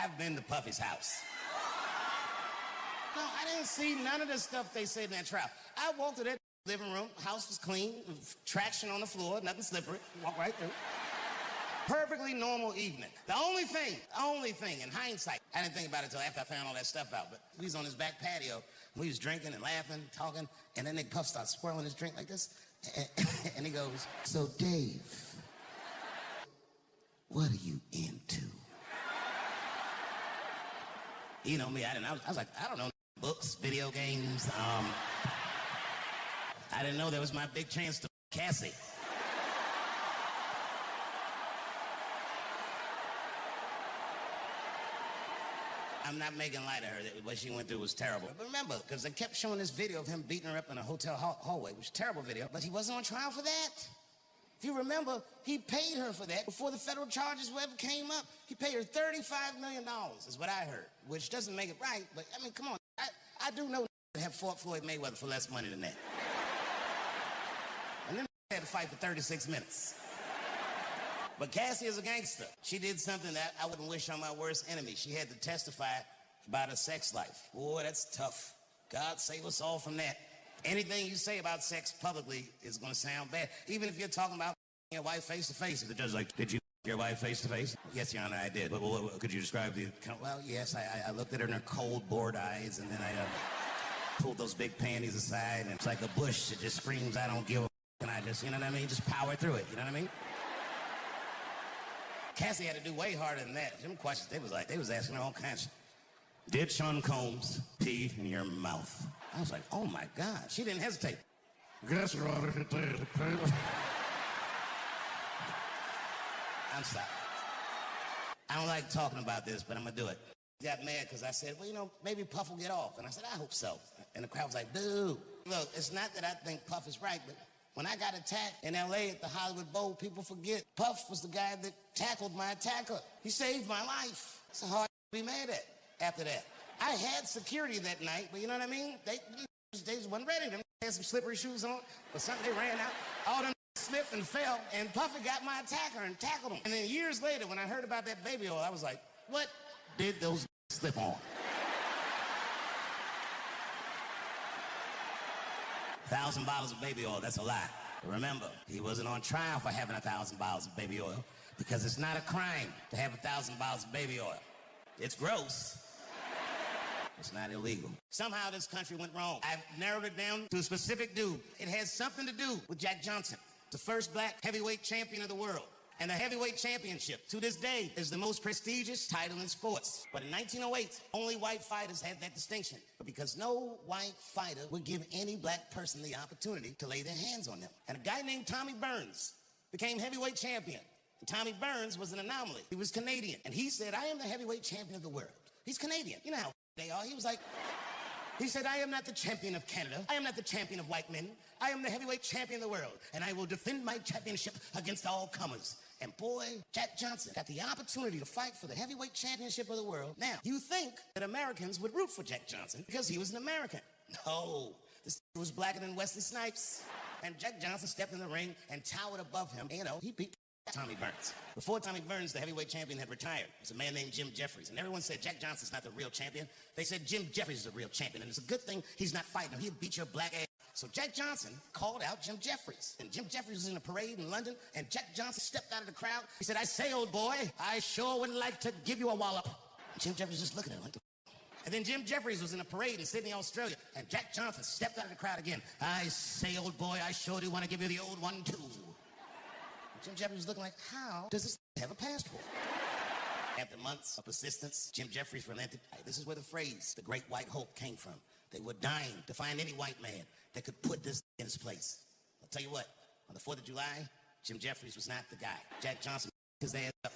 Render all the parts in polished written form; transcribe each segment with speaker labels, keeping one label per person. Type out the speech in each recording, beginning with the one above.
Speaker 1: I've been to Puffy's house. No, I didn't see none of the stuff they said in that trial. I walked to that living room, house was clean, traction on the floor, nothing slippery, walk right through. Perfectly normal evening. The only thing, in hindsight, I didn't think about it until after I found all that stuff out, but we was on his back patio, we was drinking and laughing, talking, and then Puff starts swirling his drink like this, and he goes, "So Dave, what are you into?" You know me, I was like, I don't know, books, video games, I didn't know there was my big chance to Cassie. I'm not making light of her. What she went through was terrible. But remember, because they kept showing this video of him beating her up in a hotel hallway, which was a terrible video, but he wasn't on trial for that. If you remember, he paid her for that before the federal charges ever came up. He paid her $35 million, is what I heard, which doesn't make it right, but I mean, come on. I do know that have fought Floyd Mayweather for less money than that. And then had to fight for 36 minutes. But Cassie is a gangster. She did something that I wouldn't wish on my worst enemy. She had to testify about her sex life. Boy, that's tough. God save us all from that. Anything you say about sex publicly is going to sound bad. Even if you're talking about your wife face to face. If the judge is like, "Did you your wife face to face?" "Yes, Your Honor, I did." "But could you describe the..." "Well, yes, I looked at her in her cold, bored eyes, and then I pulled those big panties aside, and it's like a bush that just screams, 'I don't give a f**,' and I just, you know what I mean, just power through it, you know what I mean?" Cassie had to do way harder than that. Them questions, they was asking her all kinds. "Did Sean Combs pee in your mouth?" I was like, oh my God. She didn't hesitate. "Yes, Your Honor, he did. I'm sorry. I don't like talking about this, but I'm gonna do it. He got mad because I said, well, you know, maybe Puff will get off. And I said, I hope so. And the crowd was like, boo. Look, it's not that I think Puff is right, but when I got attacked in LA at the Hollywood Bowl, people forget Puff was the guy that tackled my attacker. He saved my life. It's hard to be mad at after that. I had security that night, but you know what I mean? They just wasn't ready. They had some slippery shoes on, or something, they ran out. All them slipped and fell, and Puffy got my attacker and tackled him. And then years later, when I heard about that baby oil, I was like, what did those slip on? 1,000 bottles of baby oil, that's a lie. Remember, he wasn't on trial for having 1,000 bottles of baby oil because it's not a crime to have 1,000 bottles of baby oil. It's gross. It's not illegal. Somehow this country went wrong. I've narrowed it down to a specific dude. It has something to do with Jack Johnson, the first black heavyweight champion of the world. And the heavyweight championship, to this day, is the most prestigious title in sports. But in 1908, only white fighters had that distinction. Because no white fighter would give any black person the opportunity to lay their hands on them. And a guy named Tommy Burns became heavyweight champion. And Tommy Burns was an anomaly. He was Canadian. And he said, I am the heavyweight champion of the world. He's Canadian. You know how they are. He said, I am not the champion of Canada. I am not the champion of white men. I am the heavyweight champion of the world. And I will defend my championship against all comers. And boy, Jack Johnson got the opportunity to fight for the heavyweight championship of the world. Now, you think that Americans would root for Jack Johnson because he was an American. No, this was blacker than Wesley Snipes. And Jack Johnson stepped in the ring and towered above him. And, you know, he beat Tommy Burns. Before Tommy Burns, the heavyweight champion, had retired. It was a man named Jim Jeffries. And everyone said Jack Johnson's not the real champion. They said Jim Jeffries is the real champion. And it's a good thing he's not fighting him. He'll beat your black ass. So Jack Johnson called out Jim Jeffries. And Jim Jeffries was in a parade in London. And Jack Johnson stepped out of the crowd. He said, I say, old boy, I sure would like to give you a wallop. And Jim Jeffries just looking at him like, and then Jim Jeffries was in a parade in Sydney, Australia. And Jack Johnson stepped out of the crowd again. I say, old boy, I sure do want to give you the old one, too. Jim Jeffries was looking like, how does this have a passport? After months of persistence, Jim Jeffries relented. This is where the phrase, the great white hope, came from. They were dying to find any white man that could put this in his place. I'll tell you what, on the 4th of July, Jim Jeffries was not the guy. Jack Johnson his ass up,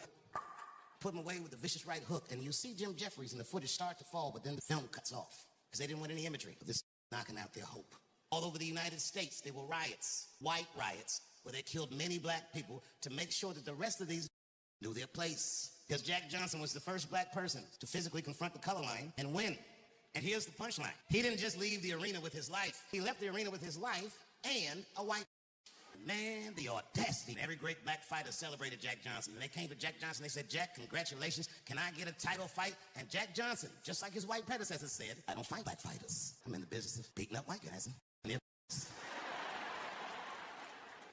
Speaker 1: put him away with a vicious right hook, and you see Jim Jeffries and the footage start to fall, but then the film cuts off because they didn't want any imagery of this knocking out their hope. All over the United States, there were riots, white riots, where they killed many black people to make sure that the rest of these knew their place. Because Jack Johnson was the first black person to physically confront the color line and win. And here's the punchline. He didn't just leave the arena with his life. He left the arena with his life and a white. Man, the audacity. Every great black fighter celebrated Jack Johnson. And they came to Jack Johnson, they said, Jack, congratulations. Can I get a title fight? And Jack Johnson, just like his white predecessor said, I don't fight black fighters. I'm in the business of beating up white guys.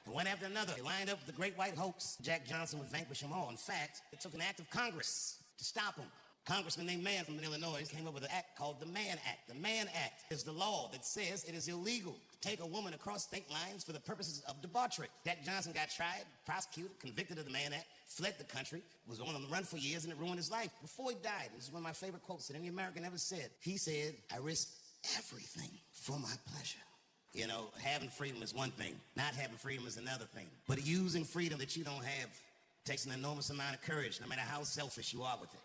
Speaker 1: And one after another, they lined up the great white hoax. Jack Johnson would vanquish them all. In fact, it took an act of Congress to stop him. Congressman named Mann from Illinois came up with an act called the Mann Act. The Mann Act is the law that says it is illegal to take a woman across state lines for the purposes of debauchery. Jack Johnson got tried, prosecuted, convicted of the Mann Act, fled the country, was on the run for years, and it ruined his life. Before he died, this is one of my favorite quotes that any American ever said. He said, I risk everything for my pleasure. You know, having freedom is one thing. Not having freedom is another thing. But using freedom that you don't have takes an enormous amount of courage, no matter how selfish you are with it.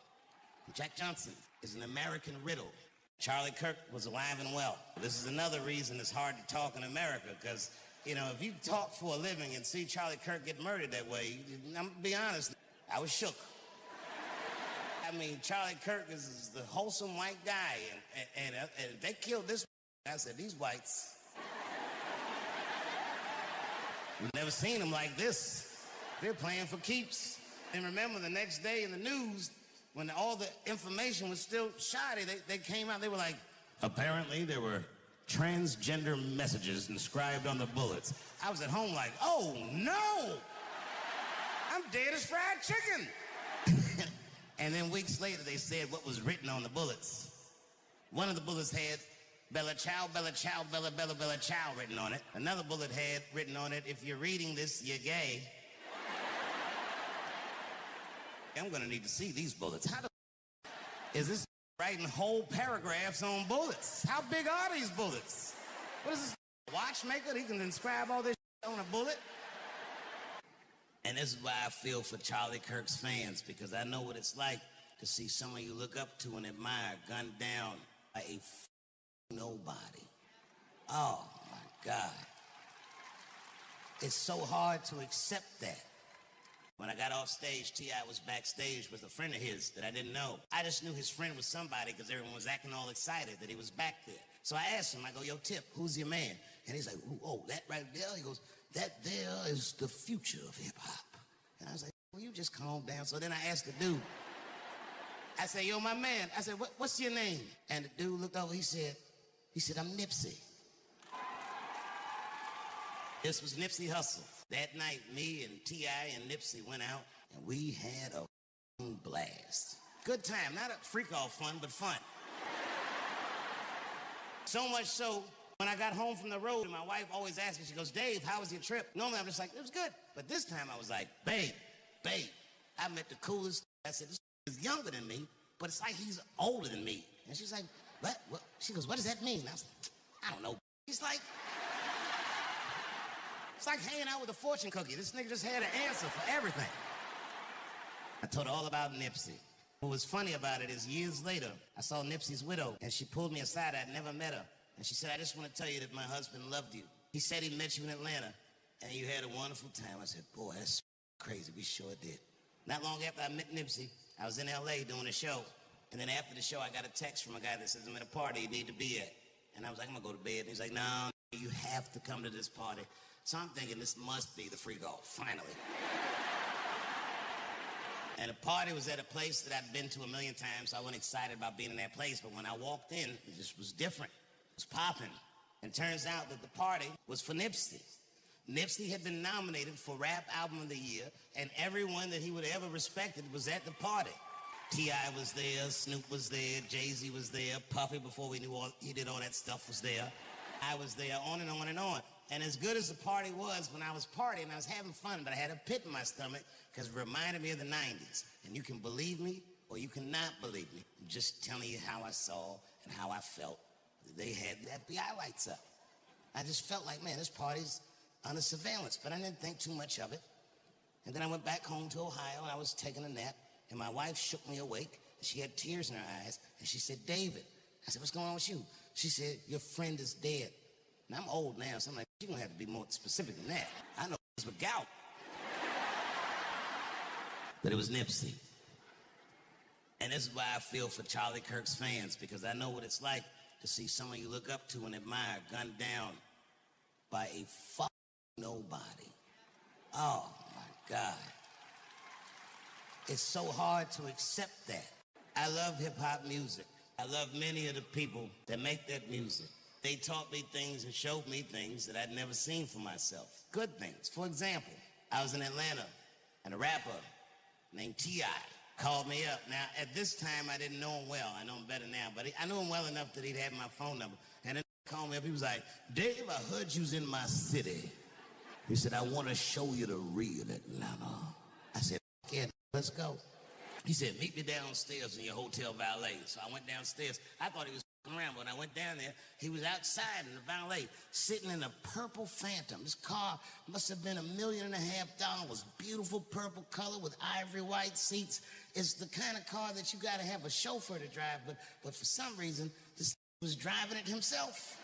Speaker 1: Jack Johnson is an American riddle. Charlie Kirk was alive and well. This is another reason it's hard to talk in America, because, you know, if you talk for a living and see Charlie Kirk get murdered that way, I'm gonna be honest, I was shook. I mean, Charlie Kirk is the wholesome white guy, and they killed this. I said, these whites, we've never seen them like this. They're playing for keeps. And remember, the next day in the news, when all the information was still shoddy, they came out, they were like, apparently there were transgender messages inscribed on the bullets. I was at home like, oh no! I'm dead as fried chicken! And then weeks later, they said what was written on the bullets. One of the bullets had Bella Chow, Bella Chow, Bella, Bella, Bella Chow written on it. Another bullet had written on it, if you're reading this, you're gay. I'm gonna need to see these bullets. How is this writing whole paragraphs on bullets? How big are these bullets? What is this, watchmaker? He can inscribe all this on a bullet? And this is why I feel for Charlie Kirk's fans, because I know what it's like to see someone you look up to and admire gunned down by a nobody. Oh my God. It's so hard to accept that. When I got off stage, T.I. was backstage with a friend of his that I didn't know. I just knew his friend was somebody because everyone was acting all excited that he was back there. So I asked him, I go, yo, Tip, who's your man? And he's like, oh, that right there? He goes, that there is the future of hip-hop. And I was like, well, you just calm down. So then I asked the dude, I said, yo, my man. I said, what's your name? And the dude looked over, he said, I'm Nipsey. This was Nipsey Hussle. That night, me and T.I. and Nipsey went out, and we had a blast. Good time, not a freak-off fun, but fun. So much so, when I got home from the road, my wife always asked me, she goes, Dave, how was your trip? Normally, I'm just like, it was good. But this time, I was like, babe, I met the coolest. I said, this is younger than me, but it's like he's older than me. And she's like, what? She goes, what does that mean? I was like, I don't know. She's like, it's like hanging out with a fortune cookie. This nigga just had an answer for everything. I told her all about Nipsey. What was funny about it is years later, I saw Nipsey's widow, and she pulled me aside. I'd never met her. And she said, I just want to tell you that my husband loved you. He said he met you in Atlanta, and you had a wonderful time. I said, boy, that's crazy. We sure did. Not long after I met Nipsey, I was in L.A. doing a show. And then after the show, I got a text from a guy that says, I'm at a party you need to be at. And I was like, I'm going to go to bed. And he's like, no, you have to come to this party. So I'm thinking this must be the freak-off, finally. And the party was at a place that I'd been to a million times, so I wasn't excited about being in that place. But when I walked in, it just was different. It was popping. And it turns out that the party was for Nipsey. Nipsey had been nominated for Rap Album of the Year, and everyone that he would have ever respected was at the party. T.I. was there, Snoop was there, Jay-Z was there, Puffy, before we knew he did all that stuff, was there. I was there, on and on and on. And as good as the party was, when I was partying, I was having fun, but I had a pit in my stomach because it reminded me of the 90s. And you can believe me or you cannot believe me. I'm just telling you how I saw and how I felt. They had the FBI lights up. I just felt like, man, this party's under surveillance, but I didn't think too much of it. And then I went back home to Ohio, and I was taking a nap, and my wife shook me awake, and she had tears in her eyes, and she said, David. I said, what's going on with you? She said, your friend is dead. Now, I'm old now, so I'm like, you're gonna have to be more specific than that. I know it's with gout. But it was Nipsey. And this is why I feel for Charlie Kirk's fans, because I know what it's like to see someone you look up to and admire gunned down by a nobody. Oh, my God. It's so hard to accept that. I love hip-hop music. I love many of the people that make that music. They taught me things and showed me things that I'd never seen for myself. Good things. For example, I was in Atlanta, and a rapper named T.I. called me up. Now, at this time, I didn't know him well. I know him better now, but I knew him well enough that he'd have my phone number. And then he called me up. He was like, Dave, I heard you was in my city. He said, I want to show you the real Atlanta. I said, yeah, let's go. He said, meet me downstairs in your hotel valet. So I went downstairs. I thought he was around, but when I went down there, he was outside in the valet, sitting in a purple Phantom. This car must have been $1.5 million. Beautiful purple color with ivory white seats. It's the kind of car that you got to have a chauffeur to drive, but for some reason, this was driving it himself.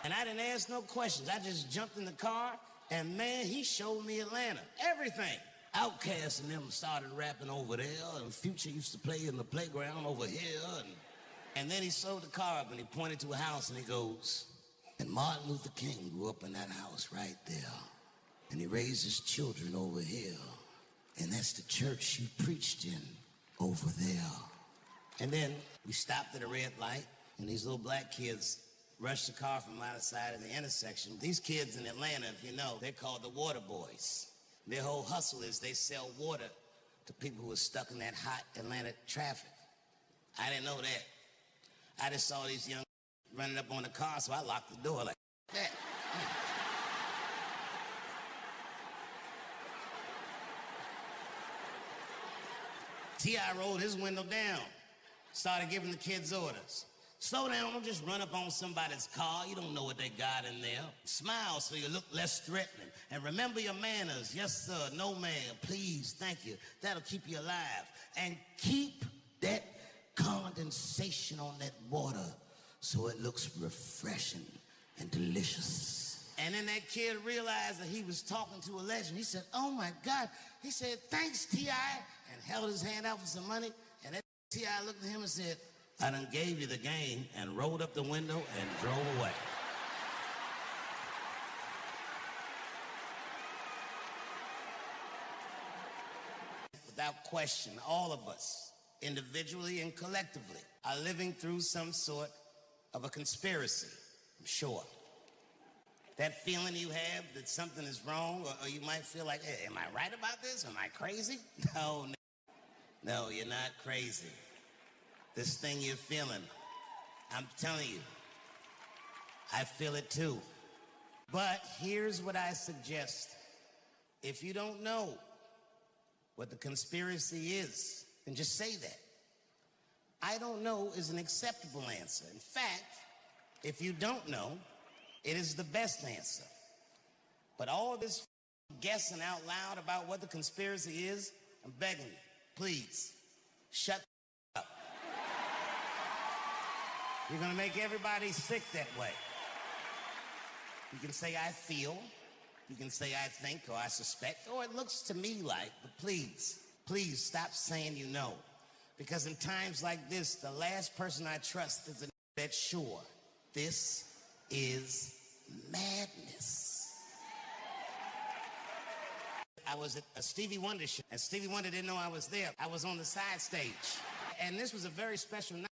Speaker 1: And I didn't ask no questions. I just jumped in the car, and man, he showed me Atlanta. Everything. Outkast and them started rapping over there, and Future used to play in the playground over here. And then he slowed the car up, and he pointed to a house, and he goes, and Martin Luther King grew up in that house right there. And he raised his children over here. And that's the church he preached in over there. And then we stopped at a red light, and these little black kids rushed the car from the other side of the intersection. These kids in Atlanta, if you know, they're called the Water Boys. Their whole hustle is they sell water to people who are stuck in that hot Atlanta traffic. I didn't know that. I just saw these young running up on the car, so I locked the door like that. T.I. rolled his window down, started giving the kids orders. Slow down, don't just run up on somebody's car. You don't know what they got in there. Smile so you look less threatening. And remember your manners. Yes, sir, no ma'am, please, thank you. That'll keep you alive. And keep that condensation on that water so it looks refreshing and delicious. And then that kid realized that he was talking to a legend. He said, oh my God. He said, thanks, T.I., and held his hand out for some money. And that T.I. looked at him and said, I done gave you the game, and rolled up the window and drove away. Without question, all of us, individually and collectively, are living through some sort of a conspiracy, I'm sure. That feeling you have that something is wrong, or you might feel like, hey, am I right about this? Am I crazy? No, you're not crazy. This thing you're feeling, I'm telling you, I feel it too. But here's what I suggest. If you don't know what the conspiracy is, then just say that. I don't know is an acceptable answer. In fact, if you don't know, it is the best answer. But all this guessing out loud about what the conspiracy is, I'm begging you, please, shut up. You're gonna make everybody sick that way. You can say, I feel. You can say, I think, or I suspect, or it looks to me like, but please, please stop saying you know. Because in times like this, the last person I trust is that's sure. This is madness. I was at a Stevie Wonder show, and Stevie Wonder didn't know I was there. I was on the side stage, and this was a very special night.